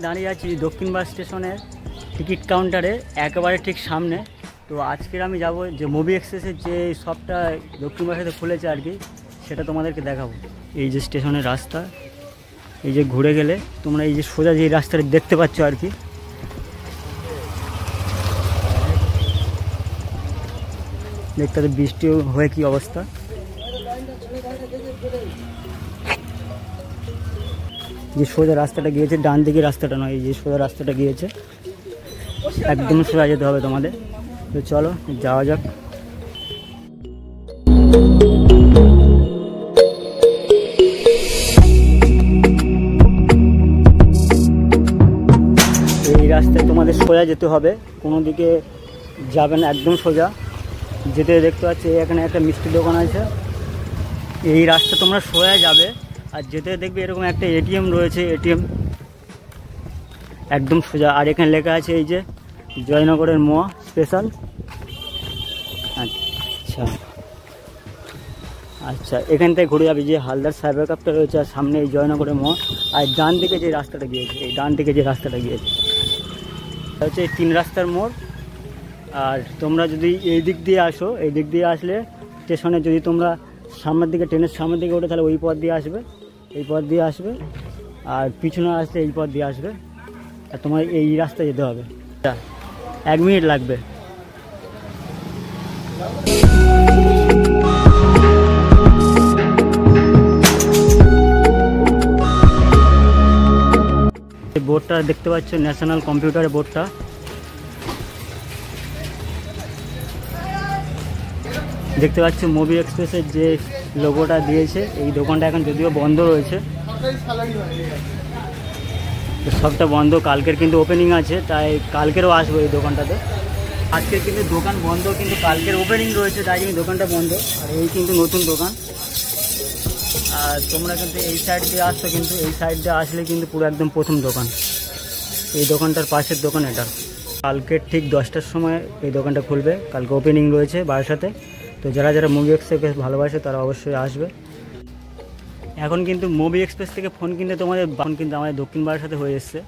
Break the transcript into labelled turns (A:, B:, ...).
A: দাঁড়িয়ে আছি দক্ষিণ বাস স্টেশনের টিকিট কাউন্টারে একেবারে ঠিক সামনে। তো আজকের আমি যাব যে মুভি এক্সপ্রেসের যে শপটা দক্ষিণ বাসেতে খুলেছে আর কি, সেটা তোমাদেরকে দেখাবো। এই যে স্টেশনের রাস্তা, এই যে ঘুরে গেলে তোমরা এই যে সোজা যে রাস্তাটা দেখতে পাচ্ছ আর কি, দেখতে পাচ্ছ বৃষ্টি হয়ে কি অবস্থা। যে সোজা রাস্তাটা গিয়েছে, ডান দিকে রাস্তাটা নয়, এই যে সোজা রাস্তাটা গিয়েছে, একদম সোজা যেতে হবে তোমাদের। তো চলো যাওয়া যাক। এই রাস্তায় তোমাদের সোজা যেতে হবে, কোনো দিকে যাবে না, একদম সোজা যেতে। দেখতে পাচ্ছি এখানে একটা মিষ্টি দোকান আছে, এই রাস্তা তোমরা সোজা যাবে আর যেতে দেখবে এরকম একটা এটিএম রয়েছে, এটিএম একদম সোজা। আর এখানে লেখা আছে এই যে জয়নগরের মোয়া স্পেশাল। আচ্ছা আচ্ছা, এখান থেকে ঘুরে যাবে যে হালদার সাইবার কাপটা রয়েছে, আর সামনে এই জয়নগরের মোয়া। আর ডান দিকে যে রাস্তাটা গিয়েছে, এই ডান দিকে যে রাস্তাটা গিয়েছে হচ্ছে এই 3 রাস্তার মোড়। আর তোমরা যদি এই দিক দিয়ে আসো, এই দিক দিয়ে আসলে স্টেশনে যদি তোমরা সামনের দিকে ট্রেনের সামনের দিকে ওঠে, তাহলে ওই পথ দিয়ে আসবে, এই পথ দিয়ে আসবে। আর পিছনে আসলে এই পথ দিয়ে আসবে, আর তোমার এই রাস্তায় যেতে হবে। 1 মিনিট লাগবে। এই বোর্ডটা দেখতে পাচ্ছ, ন্যাশনাল কম্পিউটার বোর্ডটা। দেখতে পাচ্ছ মুভি এক্সপ্রেসের যে লোগোটা দিয়েছে, এই দোকানটা এখন যদিও বন্ধ রয়েছে, সবটা বন্ধ। কালকের কিন্তু ওপেনিং আছে, তাই কালকেরও আসবো এই দোকানটাতে। আজকের কিন্তু দোকান বন্ধ, কিন্তু কালকের ওপেনিং রয়েছে, তাই জন্য দোকানটা বন্ধ। আর এই কিন্তু নতুন দোকান। আর তোমরা কিন্তু এই সাইড দিয়ে আসছো, কিন্তু এই সাইড দিয়ে আসলে কিন্তু পুরো একদম প্রথম দোকান, এই দোকানটার পাশের দোকান এটা। কালকের ঠিক 10টার সময় এই দোকানটা খুলবে, কালকে ওপেনিং রয়েছে বারাসাতে। তো যারা যারা মুভি এক্সপ্রেস ভালোবাসে তারা অবশ্যই আসবে। এখন কিন্তু মুভি এক্সপ্রেস থেকে ফোন কিনতে তোমাদের কিন্তু আমাদের দক্ষিণ বারাসাতে হয়ে এসছে।